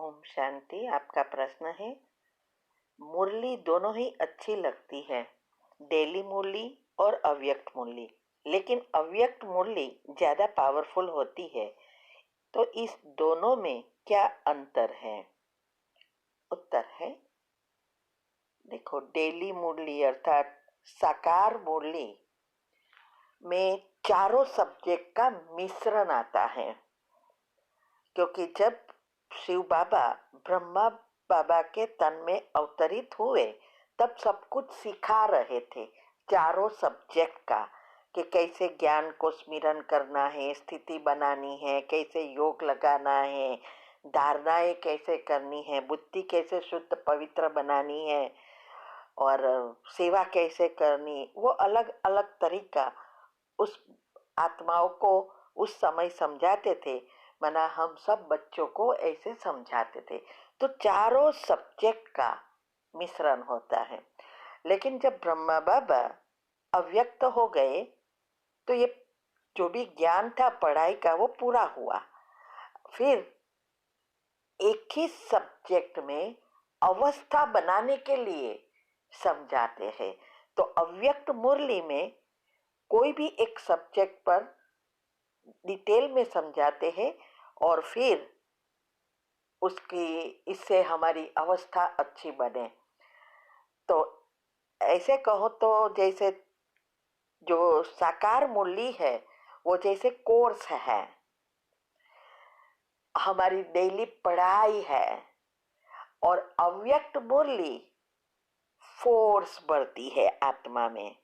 ओम शांति। आपका प्रश्न है, मुरली दोनों ही अच्छी लगती है, डेली मुरली और अव्यक्त मुरली, लेकिन अव्यक्त मुरली ज्यादा पावरफुल होती है। तो इस दोनों में क्या अंतर है? उत्तर है, देखो, डेली मुरली अर्थात साकार मुरली में चारों सब्जेक्ट का मिश्रण आता है, क्योंकि जब शिव बाबा ब्रह्मा बाबा के तन में अवतरित हुए तब सब कुछ सिखा रहे थे, चारों सब्जेक्ट का, कि कैसे ज्ञान को स्मरण करना है, स्थिति बनानी है, कैसे योग लगाना है, धारणाएं कैसे करनी है, बुद्धि कैसे शुद्ध पवित्र बनानी है और सेवा कैसे करनी, वो अलग अलग तरीका उस आत्माओं को उस समय समझाते थे। माना हम सब बच्चों को ऐसे समझाते थे। तो चारों सब्जेक्ट का मिश्रण होता है। लेकिन जब ब्रह्मा बाबा अव्यक्त हो गए तो ये जो भी ज्ञान था पढ़ाई का वो पूरा हुआ। फिर एक ही सब्जेक्ट में अवस्था बनाने के लिए समझाते हैं। तो अव्यक्त मुरली में कोई भी एक सब्जेक्ट पर डिटेल में समझाते हैं और फिर उसकी इससे हमारी अवस्था अच्छी बने। तो ऐसे कहो तो जैसे जो साकार मुरली है वो जैसे कोर्स है, हमारी डेली पढ़ाई है, और अव्यक्त मुरली फोर्स बढ़ती है आत्मा में,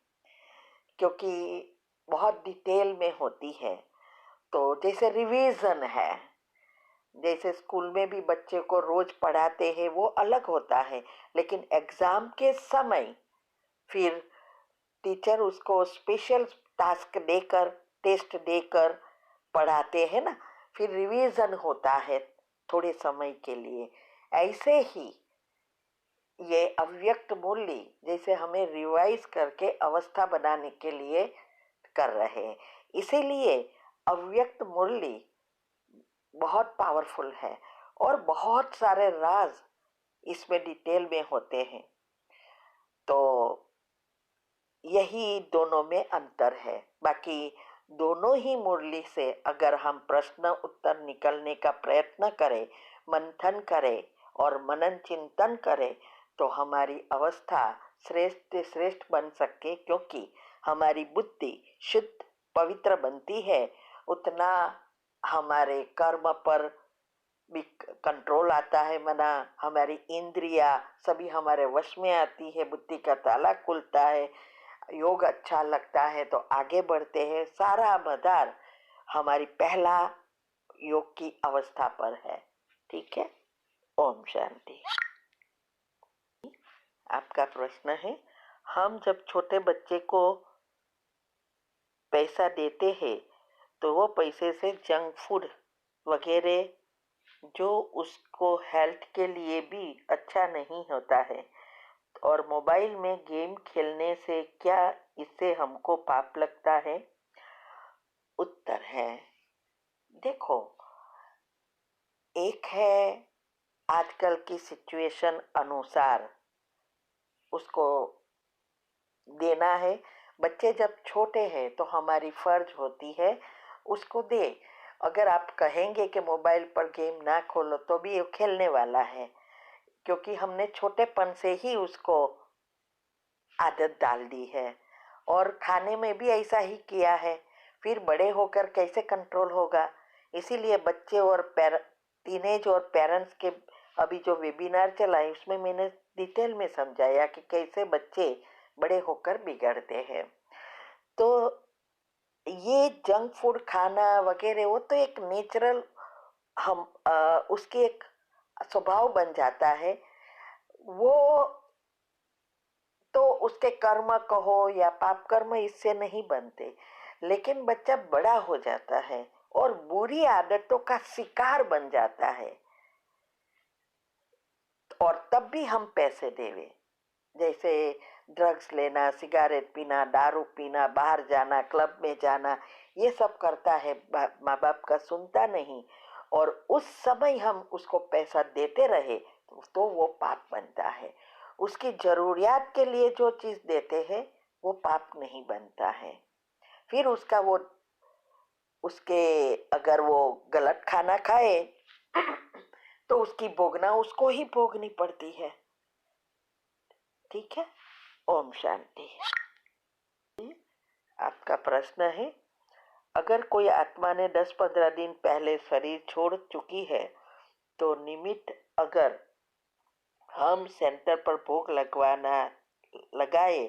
क्योंकि बहुत डिटेल में होती है। तो जैसे रिवीजन है, जैसे स्कूल में भी बच्चे को रोज पढ़ाते हैं वो अलग होता है, लेकिन एग्जाम के समय फिर टीचर उसको स्पेशल टास्क देकर, टेस्ट देकर पढ़ाते हैं ना, फिर रिवीजन होता है थोड़े समय के लिए। ऐसे ही ये अव्यक्त मुरली जैसे हमें रिवाइज करके अवस्था बनाने के लिए कर रहे हैं। इसीलिए अव्यक्त मुरली बहुत पावरफुल है और बहुत सारे राज इसमें डिटेल में होते हैं। तो यही दोनों में अंतर है। बाकी दोनों ही मुरली से अगर हम प्रश्न उत्तर निकलने का प्रयत्न करें, मंथन करें और मनन चिंतन करें तो हमारी अवस्था श्रेष्ठ से श्रेष्ठ बन सके, क्योंकि हमारी बुद्धि शुद्ध पवित्र बनती है, उतना हमारे कर्म पर भी कंट्रोल आता है। मना हमारी इंद्रिया सभी हमारे वश में आती है, बुद्धि का ताला खुलता है, योग अच्छा लगता है तो आगे बढ़ते हैं। सारा आधार हमारी पहला योग की अवस्था पर है। ठीक है। ओम शांति। आपका प्रश्न है, हम जब छोटे बच्चे को पैसा देते हैं तो वो पैसे से जंक फूड वगैरह जो उसको हेल्थ के लिए भी अच्छा नहीं होता है और मोबाइल में गेम खेलने से क्या इससे हमको पाप लगता है? उत्तर है, देखो, एक है आजकल की सिचुएशन अनुसार उसको देना है। बच्चे जब छोटे हैं तो हमारी फर्ज होती है उसको दे। अगर आप कहेंगे कि मोबाइल पर गेम ना खोलो तो भी वो खेलने वाला है, क्योंकि हमने छोटेपन से ही उसको आदत डाल दी है और खाने में भी ऐसा ही किया है। फिर बड़े होकर कैसे कंट्रोल होगा? इसीलिए बच्चे और टीनेज और पेरेंट्स के अभी जो वेबिनार चला है उसमें मैंने डिटेल में समझाया कि कैसे बच्चे बड़े होकर बिगड़ते हैं। तो ये जंक फूड खाना वगैरह वो तो एक नेचुरल हम उसकी एक स्वभाव बन जाता है। वो तो उसके कर्म कहो या पाप कर्म इससे नहीं बनते, लेकिन बच्चा बड़ा हो जाता है और बुरी आदतों का शिकार बन जाता है और तब भी हम पैसे देवे, जैसे ड्रग्स लेना, सिगरेट पीना, दारू पीना, बाहर जाना, क्लब में जाना, ये सब करता है, माँ बाप का सुनता नहीं और उस समय हम उसको पैसा देते रहे तो वो पाप बनता है। उसकी जरूरियात के लिए जो चीज देते हैं वो पाप नहीं बनता है। फिर उसके अगर वो गलत खाना खाए तो उसकी भोगना उसको ही भोगनी पड़ती है। ठीक है। ओम शांति। आपका प्रश्न है, अगर कोई आत्मा ने 10-15 दिन पहले शरीर छोड़ चुकी है तो निमित्त अगर हम सेंटर पर भोग लगवाना लगाए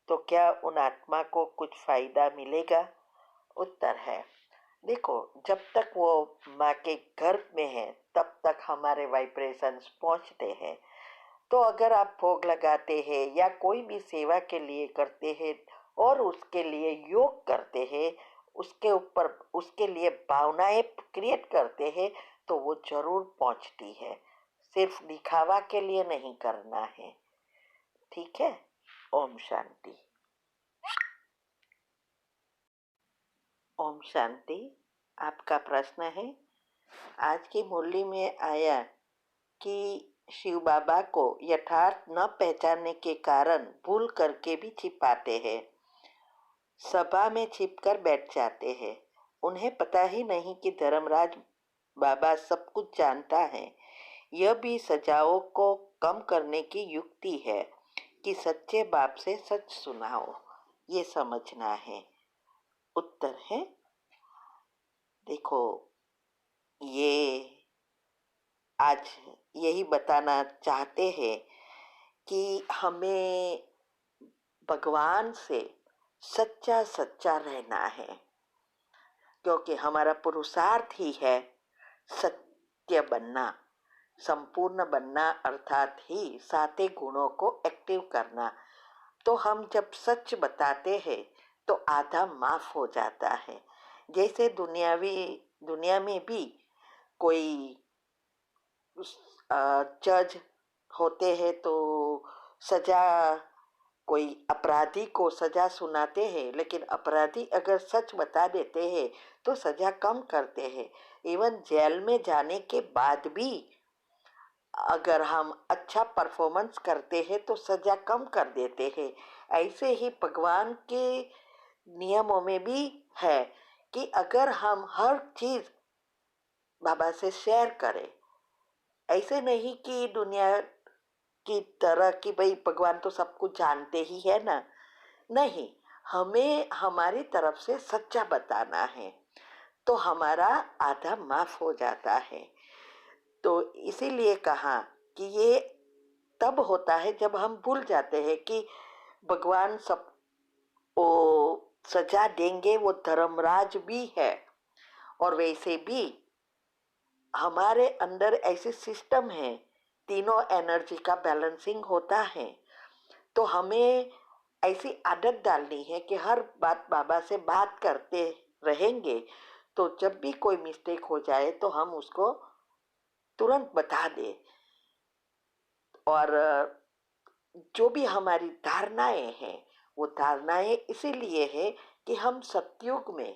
तो क्या उन आत्मा को कुछ फायदा मिलेगा? उत्तर है, देखो, जब तक वो माँ के गर्भ में है तब तक हमारे वाइब्रेशंस पहुँचते हैं। तो अगर आप भोग लगाते हैं या कोई भी सेवा के लिए करते हैं और उसके लिए योग करते हैं, उसके ऊपर उसके लिए भावनाएं क्रिएट करते हैं तो वो जरूर पहुंचती है। सिर्फ दिखावा के लिए नहीं करना है। ठीक है। ओम शांति। ओम शांति। आपका प्रश्न है, आज की मुरली में आया कि शिव बाबा को यथार्थ न पहचानने के कारण भूल करके भी छिपाते हैं, सभा में छिपकर बैठ जाते हैं। उन्हें पता ही नहीं कि धर्मराज बाबा सब कुछ जानता है। यह भी सजाओं को कम करने की युक्ति है कि सच्चे बाप से सच सुनाओ, ये समझना है। उत्तर है, देखो, ये आज यही बताना चाहते हैं कि हमें भगवान से सच्चा सच्चा रहना है, क्योंकि हमारा पुरुषार्थ ही है सत्य बनना, संपूर्ण बनना, अर्थात ही साते गुणों को एक्टिव करना। तो हम जब सच बताते हैं तो आधा माफ हो जाता है। जैसे दुनिया में भी कोई जज होते हैं तो सजा, कोई अपराधी को सजा सुनाते हैं, लेकिन अपराधी अगर सच बता देते हैं तो सजा कम करते हैं। इवन जेल में जाने के बाद भी अगर हम अच्छा परफॉर्मेंस करते हैं तो सजा कम कर देते हैं। ऐसे ही भगवान के नियमों में भी है कि अगर हम हर चीज बाबा से शेयर करें, ऐसे नहीं कि दुनिया की तरह कि भाई भगवान तो सब कुछ जानते ही है ना, नहीं, हमें हमारी तरफ से सच्चा बताना है तो हमारा आधा माफ हो जाता है। तो इसीलिए कहा कि ये तब होता है जब हम भूल जाते हैं कि भगवान सब वो सजा देंगे, वो धर्मराज भी है। और वैसे भी हमारे अंदर ऐसे सिस्टम है, तीनों एनर्जी का बैलेंसिंग होता है। तो हमें ऐसी आदत डालनी है कि हर बात बाबा से बात करते रहेंगे तो जब भी कोई मिस्टेक हो जाए तो हम उसको तुरंत बता दें। और जो भी हमारी धारणाएं हैं वो धारणाएं इसीलिए है कि हम सतयुग में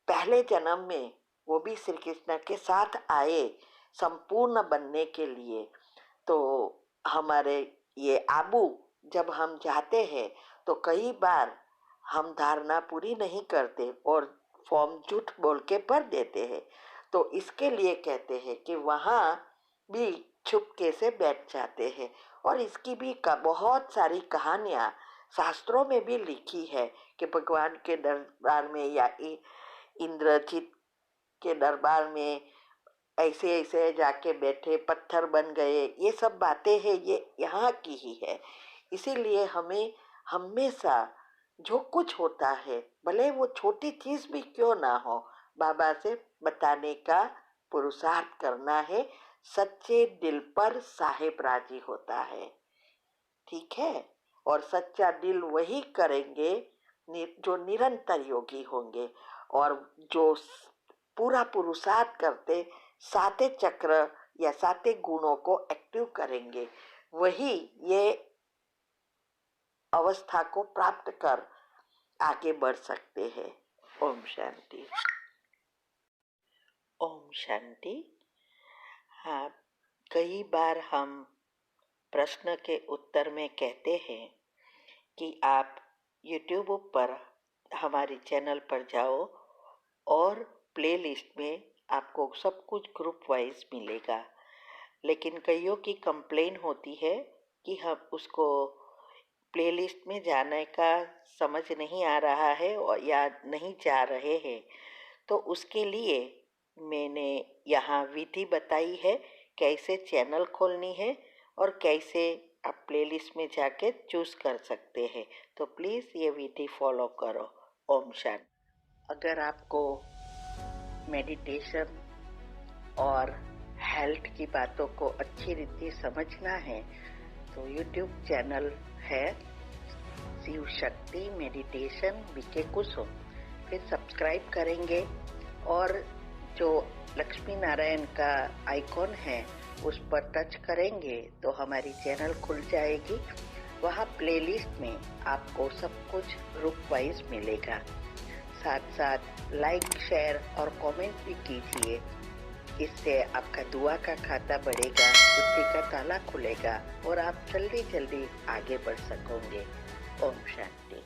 पहले जन्म में वो भी श्री कृष्ण के साथ आए संपूर्ण बनने के लिए। तो हमारे ये आबू जब हम जाते हैं तो कई बार हम धारणा पूरी नहीं करते और फॉर्म झूठ बोल के भर देते हैं। तो इसके लिए कहते हैं कि वहाँ भी छुपके से बैठ जाते हैं। और इसकी भी बहुत सारी कहानियाँ शास्त्रों में भी लिखी है कि भगवान के दरबार में या इंद्रजीत के दरबार में ऐसे ऐसे जाके बैठे, पत्थर बन गए, ये सब बातें हैं, ये यहाँ की ही है। इसीलिए हमें हमेशा जो कुछ होता है, भले वो छोटी चीज भी क्यों ना हो, बाबा से बताने का पुरुषार्थ करना है। सच्चे दिल पर साहेब राजी होता है। ठीक है। और सच्चा दिल वही करेंगे जो निरंतर योगी होंगे और जो पूरा पुरुषार्थ करते साते चक्र या साते गुणों को एक्टिव करेंगे, वही ये अवस्था को प्राप्त कर आगे बढ़ सकते हैं। ओम शांति। ओम शांति। हाँ, कई बार हम प्रश्न के उत्तर में कहते हैं कि आप YouTube पर हमारे चैनल पर जाओ और प्लेलिस्ट में आपको सब कुछ ग्रुप वाइज मिलेगा, लेकिन कईयों की कंप्लेन होती है कि हम उसको प्लेलिस्ट में जाने का समझ नहीं आ रहा है और या नहीं जा रहे हैं। तो उसके लिए मैंने यहाँ विधि बताई है कैसे चैनल खोलनी है और कैसे आप प्लेलिस्ट में जाके चूज़ कर सकते हैं। तो प्लीज़ ये विधि फॉलो करो। ओम शांति। अगर आपको मेडिटेशन और हेल्थ की बातों को अच्छी रीति समझना है तो यूट्यूब चैनल है शिव शक्ति मेडिटेशन बीके कुसुम, फिर सब्सक्राइब करेंगे और जो लक्ष्मी नारायण का आइकॉन है उस पर टच करेंगे तो हमारी चैनल खुल जाएगी। वहाँ प्लेलिस्ट में आपको सब कुछ ग्रुप वाइज मिलेगा। साथ साथ लाइक, शेयर और कमेंट भी कीजिए। इससे आपका दुआ का खाता बढ़ेगा, बुद्धि का ताला खुलेगा और आप जल्दी जल्दी आगे बढ़ सकोगे। ओम शांति।